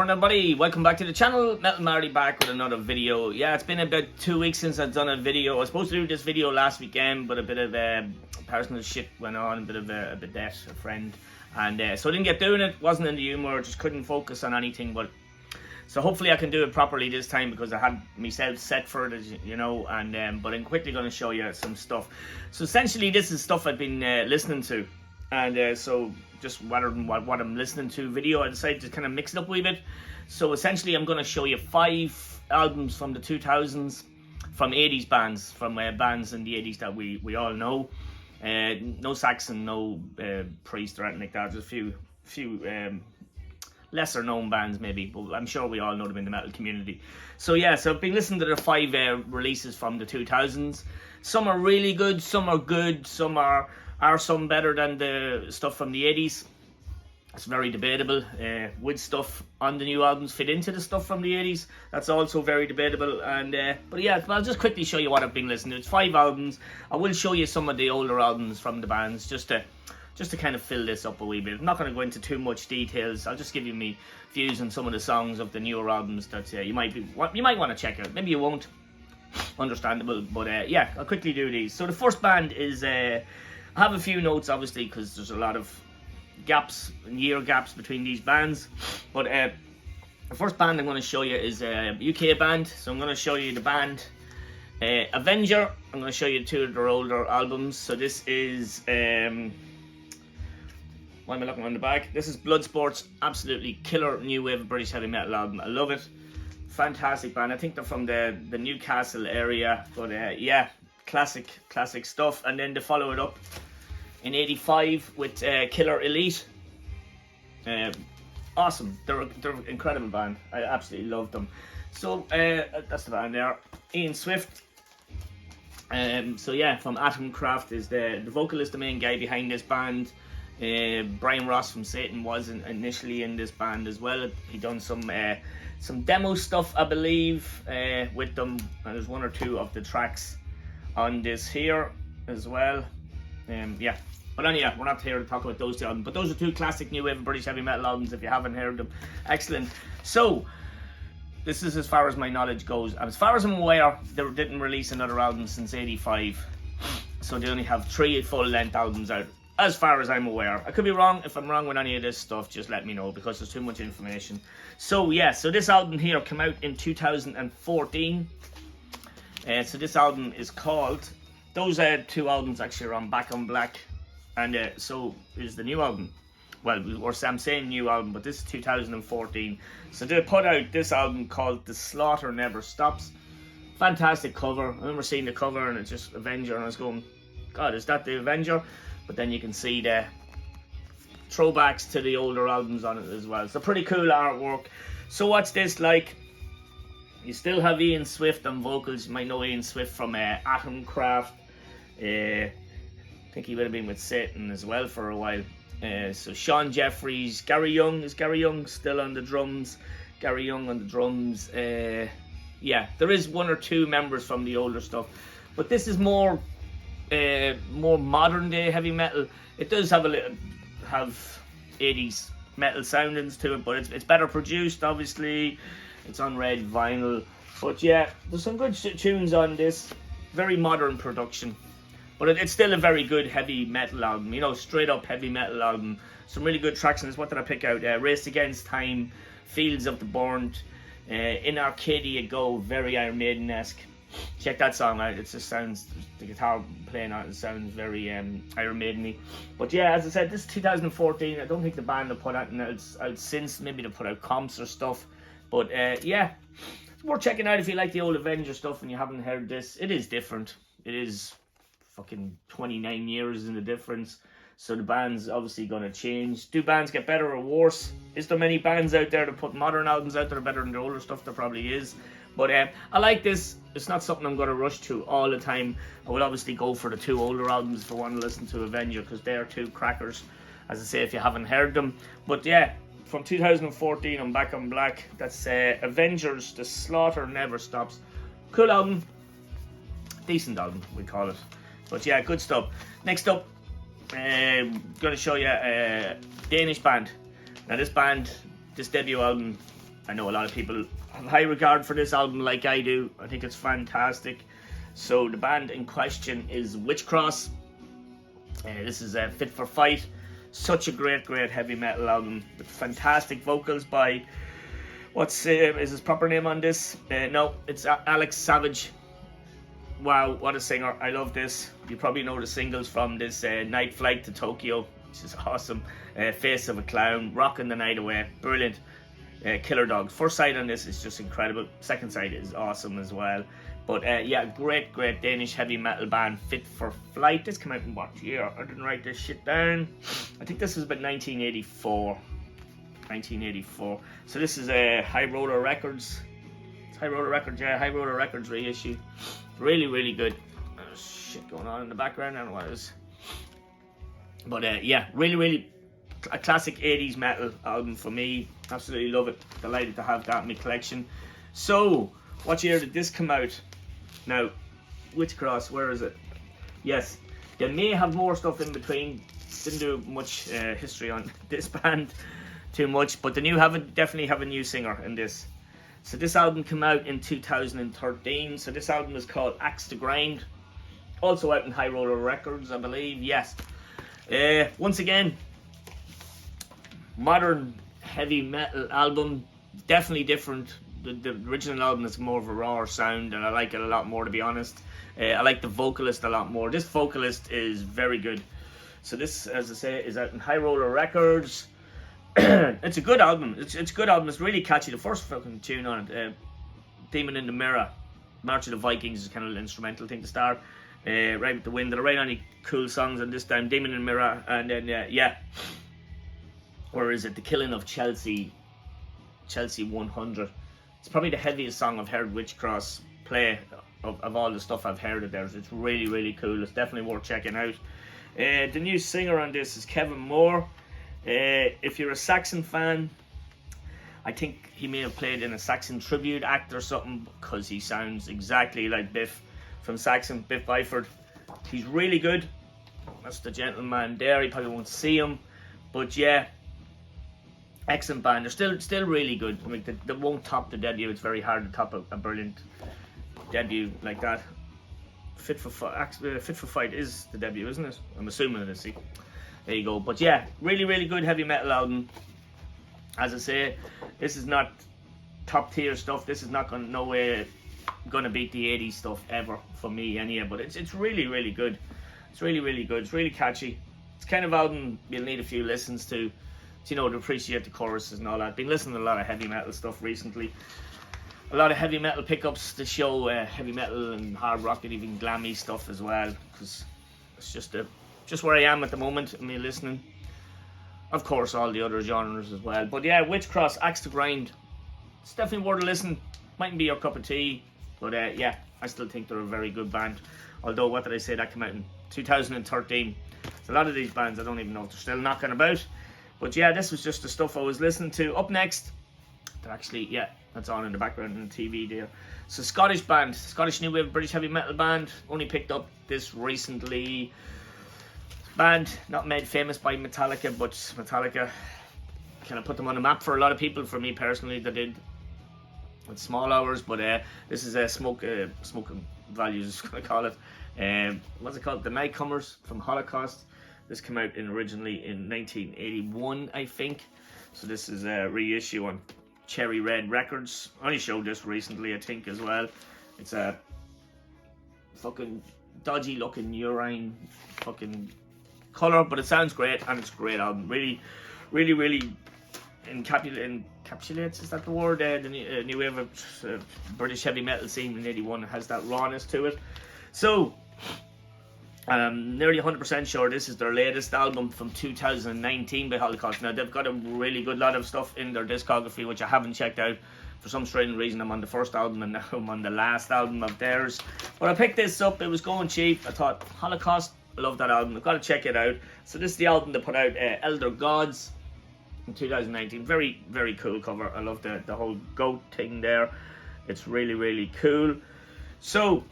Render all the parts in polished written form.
Morning everybody, welcome back to the channel. Metal Marty back with another video. Yeah, it's been about 2 weeks since I've done a video. I was supposed to do this video last weekend, but a bit of personal shit went on, a bit of a death, a friend, and so I didn't get doing it. Wasn't in the humour, just couldn't focus on anything. But so hopefully I can do it properly this time, because I had myself set for it, as you know. And but I'm quickly going to show you some stuff. So essentially this is stuff I've been listening to. And so just rather than what I'm listening to video, I decided to kind of mix it up a wee bit. So essentially I'm going to show you 5 albums from the 2000s, from 80s bands, from bands in the 80s that we all know. No Saxon, no Priest or anything like that. Just a few lesser known bands maybe, but I'm sure we all know them in the metal community. So yeah, so I've been listening to the 5 releases from the 2000s. Some are really good, some are good, some are some better than the stuff from the 80s. It's very debatable. Would stuff on the new albums fit into the stuff from the 80s? That's also very debatable. And but yeah, I'll just quickly show you what I've been listening to. It's 5 albums. I will show you some of the older albums from the bands, just to kind of fill this up a wee bit. I'm not going to go into too much details. I'll just give you my views on some of the songs of the newer albums that you might want to check out. Maybe you won't. Understandable. But yeah, I'll quickly do these. So the first band is I have a few notes, obviously, because there's a lot of gaps and year gaps between these bands. But the first band I'm going to show you is a UK band. So I'm going to show you the band Avenger. I'm going to show you 2 of their older albums. So this is why am I looking on the back? This is Bloodsport's absolutely killer new wave British heavy metal album. I love it. Fantastic band. I think they're from the Newcastle area. But yeah, classic stuff. And then they follow it up in 85 with Killer Elite. Awesome. They're an incredible band. I absolutely love them. So that's the band there. Ian Swift. So yeah, from Atomcraft is the vocalist, the main guy behind this band. Brian Ross from Satan was initially in this band as well. He done some demo stuff, I believe, with them. And there's 1 or 2 of the tracks on this here as well. Yeah, but anyway, we're not here to talk about those 2 albums, but those are 2 classic new wave British heavy metal albums if you haven't heard them. Excellent. So this is as far as my knowledge goes. As far as I'm aware, they didn't release another album since 85, so they only have 3 full-length albums out, as far as I'm aware. I could be wrong. If I'm wrong with any of this stuff, just let me know, because there's too much information. So yeah, so this album here came out in 2014. So this album is called, those 2 albums actually are on Back on Black, and so is the new album. Well, or I'm saying new album, but this is 2014. So they put out this album called The Slaughter Never Stops. Fantastic cover. I remember seeing the cover and it's just Avenger, and I was going, God, is that the Avenger? But then you can see the throwbacks to the older albums on it as well. So pretty cool artwork. So what's this like? You still have Ian Swift on vocals. You might know Ian Swift from Atomcraft. I think he would have been with Satan as well for a while. So Sean Jeffries, Gary Young. Is Gary Young still on the drums? Gary Young on the drums. Yeah, there is 1 or 2 members from the older stuff. But this is more modern day heavy metal. It does have 80s metal soundings to it, but it's better produced, obviously. It's on red vinyl. But yeah, there's some good tunes on this. Very modern production. But it's still a very good heavy metal album. You know, straight up heavy metal album. Some really good tracks in this. What did I pick out? Race Against Time, Fields of the Burnt, In Arcadia Go, very Iron Maiden-esque. Check that song out. It just sounds, the guitar playing on it sounds very Iron Maiden-y. But yeah, as I said, this is 2014. I don't think the band have put out since. Maybe they put out comps or stuff. But yeah, it's worth checking out if you like the old Avenger stuff and you haven't heard this. It is different. It is fucking 29 years in the difference. So the band's obviously going to change. Do bands get better or worse? Is there many bands out there that put modern albums out that are better than the older stuff? There probably is. But I like this. It's not something I'm going to rush to all the time. I will obviously go for the 2 older albums if I want to listen to Avenger, because they are 2 crackers, as I say, if you haven't heard them. But yeah, from 2014 on Back on Black, that's Avengers, The Slaughter Never Stops. Cool album. Decent album, we call it. But yeah, good stuff. Next up, I'm going to show you a Danish band. Now this band, this debut album, I know a lot of people have high regard for this album like I do. I think it's fantastic. So the band in question is Witchcross. This is Fit for Fight. Such a great heavy metal album with fantastic vocals by, what's is his proper name on this? No, it's Alex Savage. Wow, what a singer. I love this. You probably know the singles from this: Night Flight to Tokyo, which is awesome, Face of a Clown, Rockin' the Night Away, brilliant. Killer Dogs. First side on this is just incredible. Second side is awesome as well. But yeah, great Danish heavy metal band, Fit for Flight. This came out in what year? I didn't write this shit down. I think this was about 1984. 1984. So this is High Roller Records. It's High Roller Records, yeah, High Roller Records reissue. Really good. There's shit going on in the background. I don't know what it is. But yeah, really a classic 80s metal album for me. Absolutely love it. Delighted to have that in my collection. So, what year did this come out? Now, Witchcross, where is it? Yes, they may have more stuff in between. Didn't do much history on this band too much, but they definitely have a new singer in this. So this album came out in 2013. So this album is called Axe to Grind. Also out in High Roller Records, I believe. Yes. Once again, modern heavy metal album, definitely different. The original album is more of a raw sound, and I like it a lot more, to be honest. I like the vocalist a lot more. This vocalist is very good. So this, as I say, is out in High Roller Records. It's a good album. It's a good album. It's really catchy. The first fucking tune on it, Demon in the Mirror, March of the Vikings, is kind of an instrumental thing to start. Right with the Wind. There are right on cool songs on this time. Demon in the Mirror, and then yeah. Or is it The Killing of Chelsea 100? It's probably the heaviest song I've heard Witchcross play of all the stuff I've heard of theirs. It's really cool. It's definitely worth checking out. The new singer on this is Kevin Moore. If you're a Saxon fan, I think he may have played in a Saxon tribute act or something, because he sounds exactly like Biff from Saxon, Biff Byford. He's really good. That's the gentleman there. You probably won't see him, but yeah, excellent band. They're still really good. I mean, they won't top the debut. It's very hard to top a brilliant debut like that. Fit for Fight is the debut, isn't it? I'm assuming it is. See, there you go. But yeah, really good heavy metal album. As I say, this is not top tier stuff. This is not no way gonna beat the 80s stuff ever for me anyway. But it's really good. It's really good. It's really catchy. It's kind of album you'll need a few listens to to appreciate the choruses and all that. Been listening to a lot of heavy metal stuff recently. A lot of heavy metal pickups to show heavy metal and hard rock and even glammy stuff as well, because it's just where I am at the moment. Me listening, of course, all the other genres as well. But yeah, Witchcross, Axe to Grind. It's definitely worth a listen. Mightn't be your cup of tea, but yeah, I still think they're a very good band. Although, what did I say? That came out in 2013. So a lot of these bands, I don't even know if they're still knocking about. But yeah, this was just the stuff I was listening to. Up next, they're actually, yeah, that's on in the background on the TV there. So Scottish band, Scottish new wave British heavy metal band. Only picked up this recently. Band not made famous by Metallica, but Metallica kind of put them on the map for a lot of people. For me personally, they did with Small Hours. But this is a smoking values, I call it. What's it called? The Nightcomers from Holocaust. This came out originally in 1981, I think. So this is a reissue on Cherry Red Records. I only showed this recently, I think, as well. It's a fucking dodgy looking urine fucking colour, but it sounds great, and it's a great album. Really encapsulates, is that the word? The new wave of British heavy metal scene in 81 has that rawness to it. So, nearly 100% sure this is their latest album from 2019 by Holocaust. Now, they've got a really good lot of stuff in their discography, which I haven't checked out. For some strange reason, I'm on the first album, and now I'm on the last album of theirs. But I picked this up, it was going cheap. I thought, Holocaust, I love that album, I've got to check it out. So this is the album they put out, Elder Gods, in 2019. Very cool cover. I love the whole goat thing there. It's really cool. So,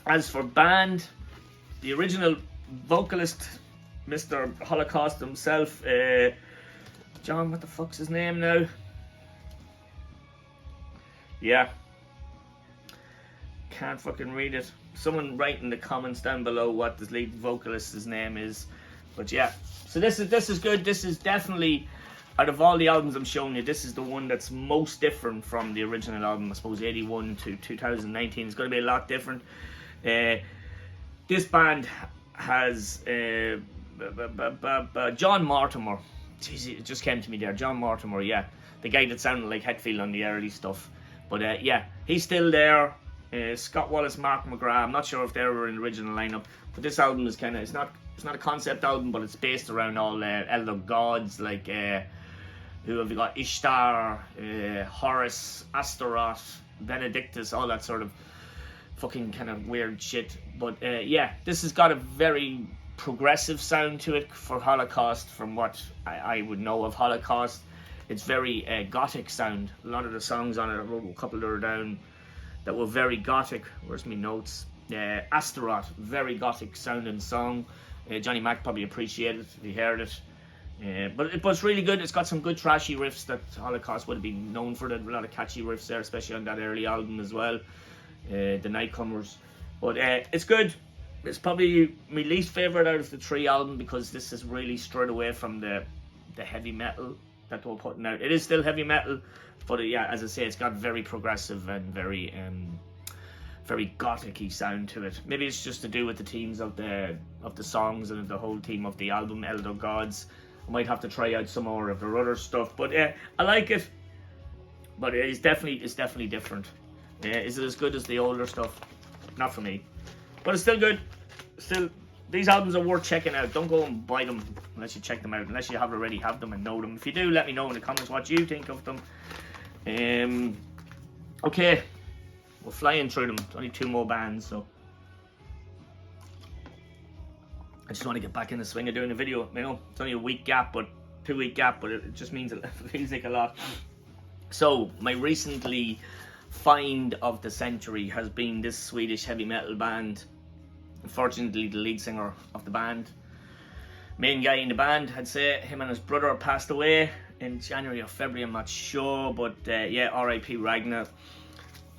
as for band, the original vocalist, Mr. Holocaust himself, John, what the fuck's his name now? Yeah. Can't fucking read it. Someone write in the comments down below what the lead vocalist's name is. But yeah, so this is good. This is definitely, out of all the albums I'm showing you, this is the one that's most different from the original album. I suppose 81 to 2019 is going to be a lot different. This band has John Mortimer. Jeez, it just came to me there. John Mortimer, yeah, the guy that sounded like Hetfield on the early stuff. But yeah, he's still there. Scott Wallace, Mark McGrath. I'm not sure if they were in the original lineup, but this album is kind of, it's not a concept album, but it's based around all elder gods, like who have you got? Ishtar, Horus, Astaroth, Benedictus, all that sort of fucking kind of weird shit. But yeah, this has got a very progressive sound to it for Holocaust. From what I would know of Holocaust, it's very gothic sound. A lot of the songs on it, I wrote a couple that are down that were very gothic. Where's my notes? Astaroth, very gothic sounding song. Johnny Mac probably appreciated it if he heard it. But it's really good. It's got some good trashy riffs that Holocaust would have been known for. There's a lot of catchy riffs there, especially on that early album as well. The Nightcomers. But it's good. It's probably my least favourite out of the three albums, because this is really straight away from the heavy metal that we're putting out. It is still heavy metal, but yeah, as I say, it's got very progressive and very gothic-y sound to it. Maybe it's just to do with the themes of the songs and the whole theme of the album, Elder Gods. I might have to try out some more of their other stuff, but I like it. But it's definitely different. Is it as good as the older stuff? Not for me, but it's still good. Still, these albums are worth checking out. Don't go and buy them unless you check them out, unless you already have them and know them. If you do, let me know in the comments what you think of them. Okay, we're flying through them. There's only 2 more bands, so I just want to get back in the swing of doing a video. You know, it's only a week gap, but 2-week gap, but it just means it feels like a lot. So my recently find of the century has been this Swedish heavy metal band. Unfortunately, the lead singer of the band, main guy in the band, I'd say, him and his brother passed away in January or February, I'm not sure, but yeah, R.I.P. Ragnar.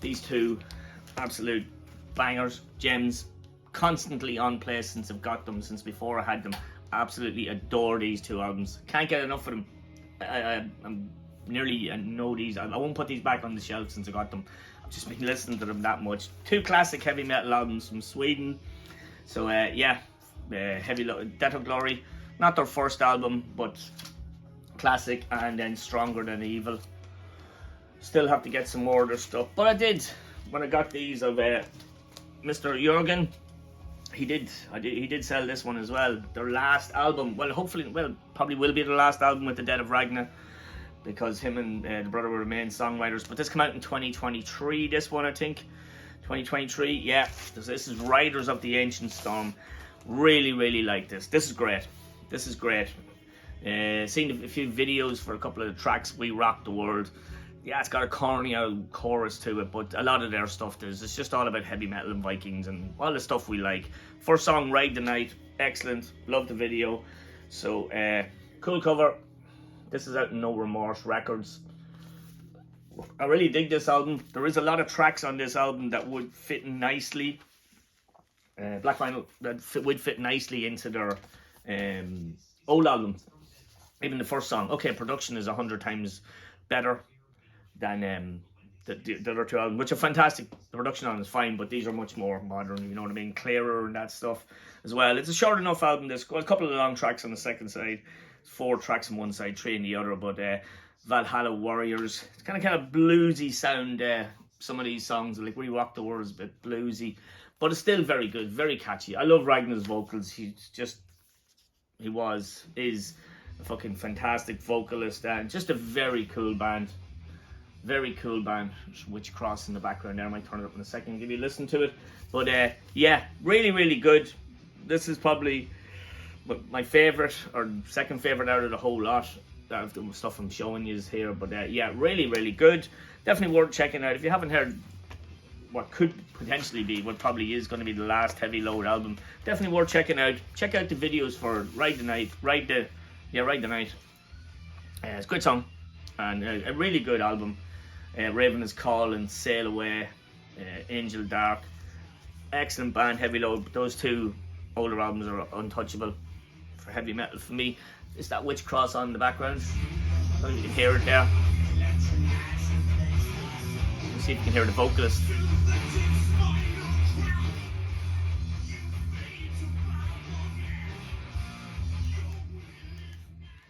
These two absolute bangers, gems, constantly on play since I've got them, since before I had them. Absolutely adore these 2 albums. Can't get enough of them. I'm nearly know these. I won't put these back on the shelf since I got them. I've just been listening to them that much. 2 classic heavy metal albums from Sweden. So yeah, Heavy Death of Glory, not their first album, but classic, and then Stronger Than Evil. Still have to get some more of their stuff, but I did when I got these of Mr. Jürgen. He did sell this one as well. Their last album, probably will be their last album with the Dead of Ragnar, because him and the brother were the main songwriters. But this came out in 2023. This one, I think. 2023, yeah. This is Riders of the Ancient Storm. Really like this. This is great. Seen a few videos for a couple of the tracks. We Rock the World. Yeah, it's got a corny old chorus to it, but a lot of their stuff it's just all about heavy metal and Vikings and all the stuff we like. First song, Ride the Night, excellent. Love the video. So, cool cover. This is out in No Remorse Records. I really dig this album. There is a lot of tracks on this album that would fit nicely. Black Vinyl, that would fit nicely into their old album. Even the first song. Okay, production is 100 times better than the other 2 albums, which are fantastic. The production on is fine, but these are much more modern, you know what I mean? Clearer and that stuff as well. It's a short enough album. There's a couple of long tracks on the second side. 4 tracks on one side, 3 on the other, but Valhalla Warriors. It's kind of bluesy sound. Some of these songs, like We Rock the World, is a bit bluesy, but it's still very good, very catchy. I love Ragnar's vocals. Is a fucking fantastic vocalist, and just a very cool band. Very cool band. Witch Cross in the background there. I might turn it up in a second and give you a listen to it. But yeah, really good. This is probably my favourite or second favourite out of the whole lot. The stuff I'm showing you is here, but yeah, really good. Definitely worth checking out if you haven't heard what could potentially be, what probably is going to be the last Heavy Load album. Definitely worth checking out. Check out the videos for Ride the Night. Ride the Night. It's a good song and a really good album. Raven is Calling, Sail Away, Angel Dark. Excellent band, Heavy Load. Those two older albums are untouchable for heavy metal for me. It's that Witch Cross on in the background. I don't know if you can hear it there. Let's see if you can hear the vocalist.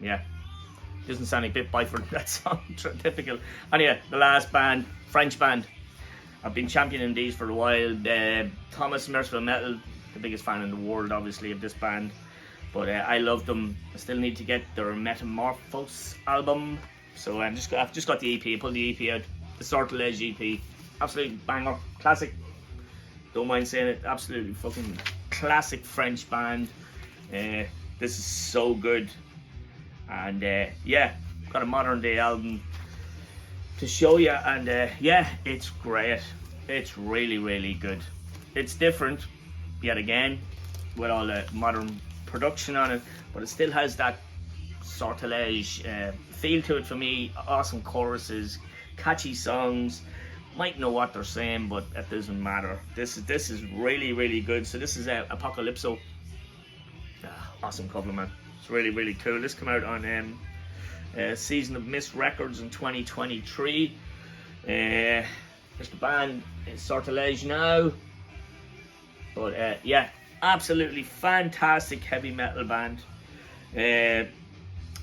Yeah, doesn't sound a bit Byford, that song, typical. Anyway, the last band, French band. I've been championing these for a while. Thomas Merciful Metal, the biggest fan in the world, obviously, of this band. But I love them. I still need to get their Metamorphose album. So I've just got the EP. I pulled the EP out, the Sortilège EP. Absolute banger, classic. Don't mind saying it. Absolutely fucking classic French band. This is so good. And yeah, got a modern day album to show you, and yeah, it's great. It's really, really good. It's different, yet again, with all the modern production on it, but it still has that Sortilège feel to it for me. Awesome choruses, catchy songs. Might know what they're saying, but it doesn't matter. This is really, really good. So this is Apocalypso. Awesome cover, man. It's really, really cool. This came out on Season of Mist Records in 2023. There's the band Sortilège now. But yeah, absolutely fantastic heavy metal band.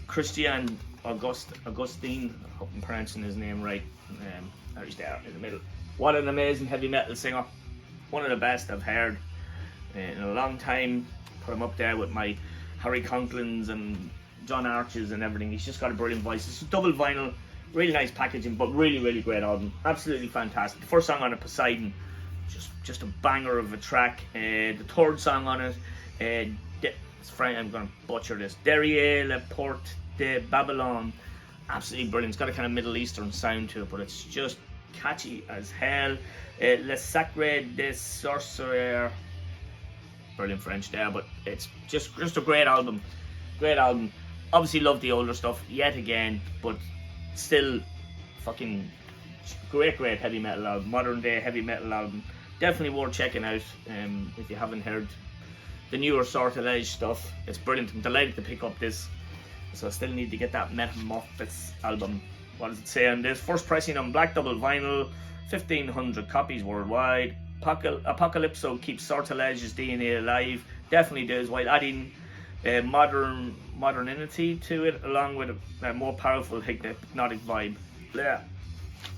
Christian Augustine, I hope I'm pronouncing his name right. There's there in the middle. What an amazing heavy metal singer. One of the best I've heard in a long time. Put him up there with my Harry Conklins and John Arches and everything. He's just got a brilliant voice. It's a double vinyl, really nice packaging, but really, really great album. Absolutely fantastic. The first song on it, Poseidon, just a banger of a track. The third song on it, I'm going to butcher this, Derrière la Porte de Babylon. Absolutely brilliant. It's got a kind of Middle Eastern sound to it, but it's just catchy as hell. Le Sacre des Sorcières. Brilliant French there, but it's just a great album. Great album. Obviously love the older stuff yet again, but still fucking great heavy metal album. Modern day heavy metal album. Definitely worth checking out if you haven't heard the newer Sortilège stuff. It's brilliant. I'm delighted to pick up this. So I still need to get that Metamorphose album. What does it say on this? First pressing on black double vinyl, 1,500 copies worldwide. Apocalypso keeps Sortilège's DNA alive. Definitely does, while adding modernity to it, along with a more powerful hypnotic vibe. Yeah,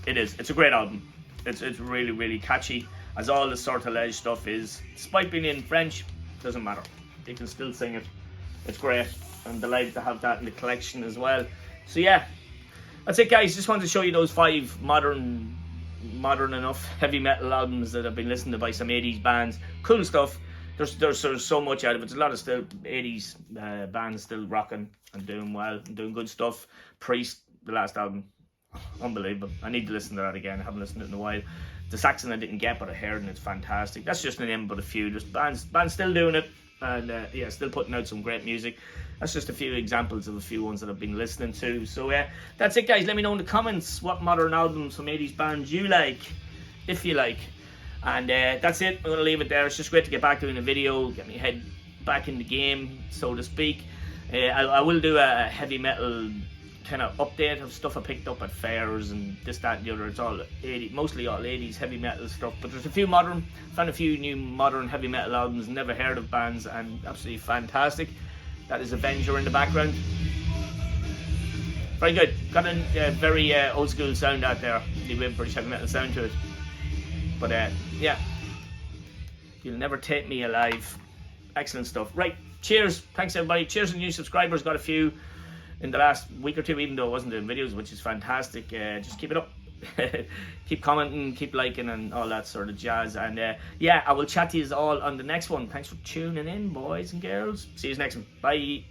it is. It's a great album. It's really, really catchy, as all the Sortilège stuff is. Despite being in French, doesn't matter. You can still sing it. It's great. I'm delighted to have that in the collection as well. So yeah, that's it, guys. Just wanted to show you those 5 modern enough heavy metal albums that I've been listening to by some 80s bands. Cool stuff. There's so much out of it. There's a lot of still 80s bands still rocking and doing well and doing good stuff. Priest, the last album, unbelievable. I need to listen to that again. I haven't listened to it in a while. The Saxon I didn't get, but I heard, and it's fantastic. That's just a name, but a few. Just bands still doing it, and yeah, still putting out some great music. That's just a few examples of a few ones that I've been listening to. So that's it, guys. Let me know in the comments what modern albums from 80s bands you like, if you like. And that's it. I'm going to leave it there. It's just great to get back doing a video, get my head back in the game, so to speak. I will do a heavy metal kind of update of stuff I picked up at fairs and this, that, and the other. It's all 80, mostly all 80s heavy metal stuff. But there's a few modern, found a few new modern heavy metal albums, never heard of bands, and absolutely fantastic. That is Avenger in the background. Very good. Got a very old school sound out there. The British heavy metal sound to it. But yeah, You'll Never Take Me Alive. Excellent stuff. Right, cheers. Thanks everybody. Cheers to new subscribers. Got a few in the last week or two, even though I wasn't doing videos, which is fantastic. Just keep it up. Keep commenting, keep liking, and all that sort of jazz. And yeah, I will chat to you all on the next one. Thanks for tuning in, boys and girls. See you next one. Bye.